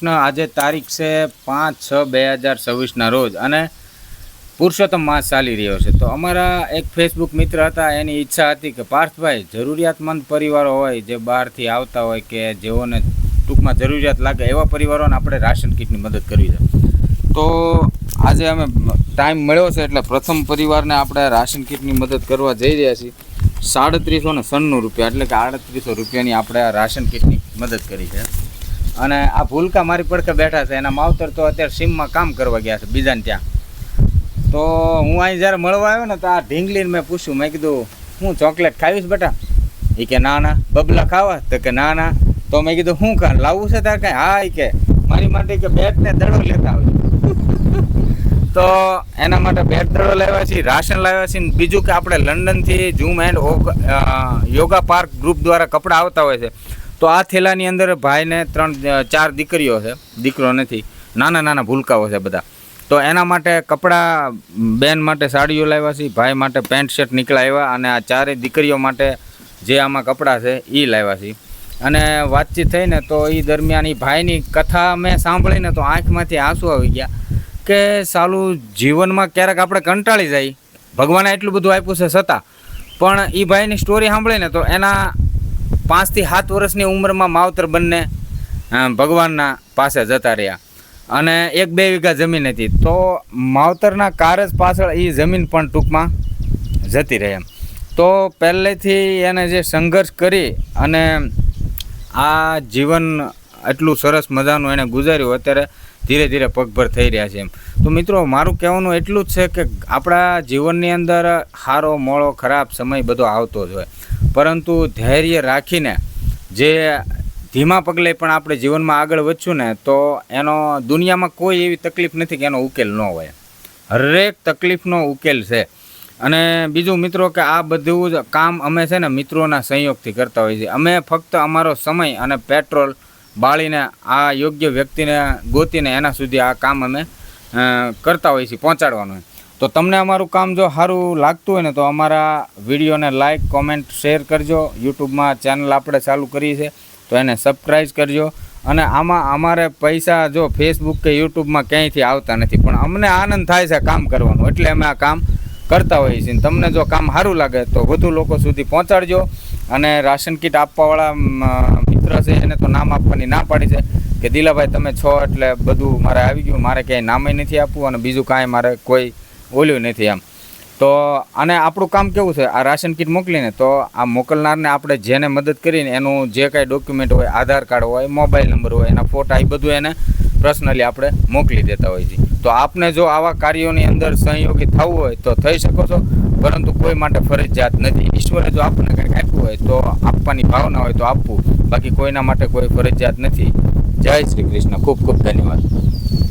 આજે તારીખ છે 5/6/2026 રોજ અને પુરુષોત્તમ માસ ચાલી રહ્યો છે. તો અમારા એક ફેસબુક મિત્ર હતા, એની ઈચ્છા હતી કે પાર્થભાઈ, જરૂરિયાતમંદ પરિવારો હોય જે બહારથી આવતા હોય કે જેઓને ટૂંકમાં જરૂરિયાત લાગે એવા પરિવારોને આપણે રાશન કીટની મદદ કરવી છે. તો આજે અમે ટાઈમ મળ્યો છે એટલે પ્રથમ પરિવારને આપણે રાશન કીટની મદદ કરવા જઈ રહ્યા છીએ. 3796 રૂપિયા એટલે કે 3800 રૂપિયાની આપણે આ રાશન કીટની મદદ કરી છે. અને આ ભૂલકા મારી પડખે બેઠા છે, એના માવતર તો અત્યારે સીમમાં કામ કરવા ગયા છે બીજાને ત્યાં. તો હું અહીં જ્યારે મળવા આવ્યો ને તો આ ઢીંગલીને મેં પૂછ્યું, મેં કીધું હું ચોકલેટ ખાવીશ બેટા? એ કે ના ના. બબલા ખાવા? તો કે ના ના. તો મેં કીધું શું કાં લાવવું છે તારે કાંઈ? હા, એ કે મારી માટે કે બેટ ને દડો લેતા આવે. તો એના માટે બેટ દડો લાવ્યા છીએ, રાશન લાવ્યા છીએ. બીજું કે આપણે લંડનથી zoom and yoga park group દ્વારા કપડાં આવતા હોય છે. તો આ થેલાની અંદર ભાઈને 3-4 દીકરીઓ છે, દીકરો નથી, નાના નાના ભૂલકાઓ છે બધા. તો એના માટે કપડાં, બેન માટે સાડીઓ લાવ્યા છે, ભાઈ માટે પેન્ટ શર્ટ નીકળ્યા આવ્યા, અને આ 4 દીકરીઓ માટે જે આમાં કપડાં છે એ લાવ્યા છે. અને વાતચીત થઈને તો એ દરમિયાન એ ભાઈની કથા મેં સાંભળીને તો આંખમાંથી આંસુ આવી ગયા કે સાલું જીવનમાં ક્યારેક આપણે કંટાળી જાય, ભગવાને એટલું બધું આપ્યું છે છતાં. પણ એ ભાઈની સ્ટોરી સાંભળીને તો એના 5 થી 7 વર્ષની ઉંમરમાં માવતર બંને ભગવાનના પાસે જતા રહ્યા અને 1-2 વીઘા જમીન હતી. તો માવતરના કારજ પાછળ એ જમીન પણ ટૂંકમાં જતી રહે એમ. તો પહેલેથી એને જે સંઘર્ષ કરી અને આ જીવન એટલું સરસ મજાનું એને ગુજાર્યું, અત્યારે ધીરે ધીરે પગભર થઈ રહ્યા છે એમ. તો મિત્રો, મારું કહેવાનું એટલું જ છે કે આપણા જીવનની અંદર સારો મોળો ખરાબ સમય બધો આવતો જ હોય, પરંતુ ધૈર્ય રાખીને જે ધીમા પગલે પણ આપણે જીવનમાં આગળ વધશું ને તો એનો દુનિયામાં કોઈ એવી તકલીફ નથી કે એનો ઉકેલ ન હોય. હરેક તકલીફનો ઉકેલ છે. અને બીજું મિત્રો કે આ બધું જ કામ અમે છે ને મિત્રોના સંયોગથી કરતા હોઈએ છીએ. અમે ફક્ત અમારો સમય અને પેટ્રોલ બાળીને આ યોગ્ય વ્યક્તિને ગોતીને એના સુધી આ કામ અમે કરતા હોઈએ છીએ, પહોંચાડવાનું. તો તમને અમારું કામ જો સારું લાગતું હોય ને તો અમારા વિડીયોને લાઇક, કોમેન્ટ, શેર કરજો. યુટ્યુબમાં ચેનલ આપણે ચાલુ કરી છે તો એને સબસ્ક્રાઈબ કરજો. અને આમાં અમારે પૈસા જો ફેસબુક કે યુટ્યુબમાં ક્યાંયથી આવતા નથી, પણ અમને આનંદ થાય છે કામ કરવાનું, એટલે અમે આ કામ કરતા હોઈએ છીએ. તમને જો કામ સારું લાગે તો વધુ લોકો સુધી પહોંચાડજો. અને રાશન કીટ આપવાવાળા મિત્ર છે એને તો નામ આપવાની ના પાડી છે કે દિલાભાઈ તમે છો એટલે બધું મારે આવી ગયું, મારે ક્યાંય નામે નથી આપવું અને બીજું કાંઈ મારે કોઈ ઓલ્યું નથી એમ. તો અને આપણું કામ કેવું છે, આ રાશન કીટ મોકલીને તો આ મોકલનારને આપણે જેને મદદ કરીને એનું જે કાંઈ ડોક્યુમેન્ટ હોય, આધાર કાર્ડ હોય, મોબાઈલ નંબર હોય, એના ફોટા, એ બધું એને પર્સનલી આપણે મોકલી દેતા હોઈએ છીએ. તો આપને જો આવા કાર્યોની અંદર સહયોગી થવું હોય તો થઈ શકો છો, પરંતુ કોઈ માટે ફરજિયાત નથી. ઈશ્વરે જો આપણને કંઈક આપ્યું હોય તો આપવાની ભાવના હોય તો આપવું, બાકી કોઈના માટે કોઈ ફરજિયાત નથી. જય શ્રી કૃષ્ણ. ખૂબ ખૂબ ધન્યવાદ.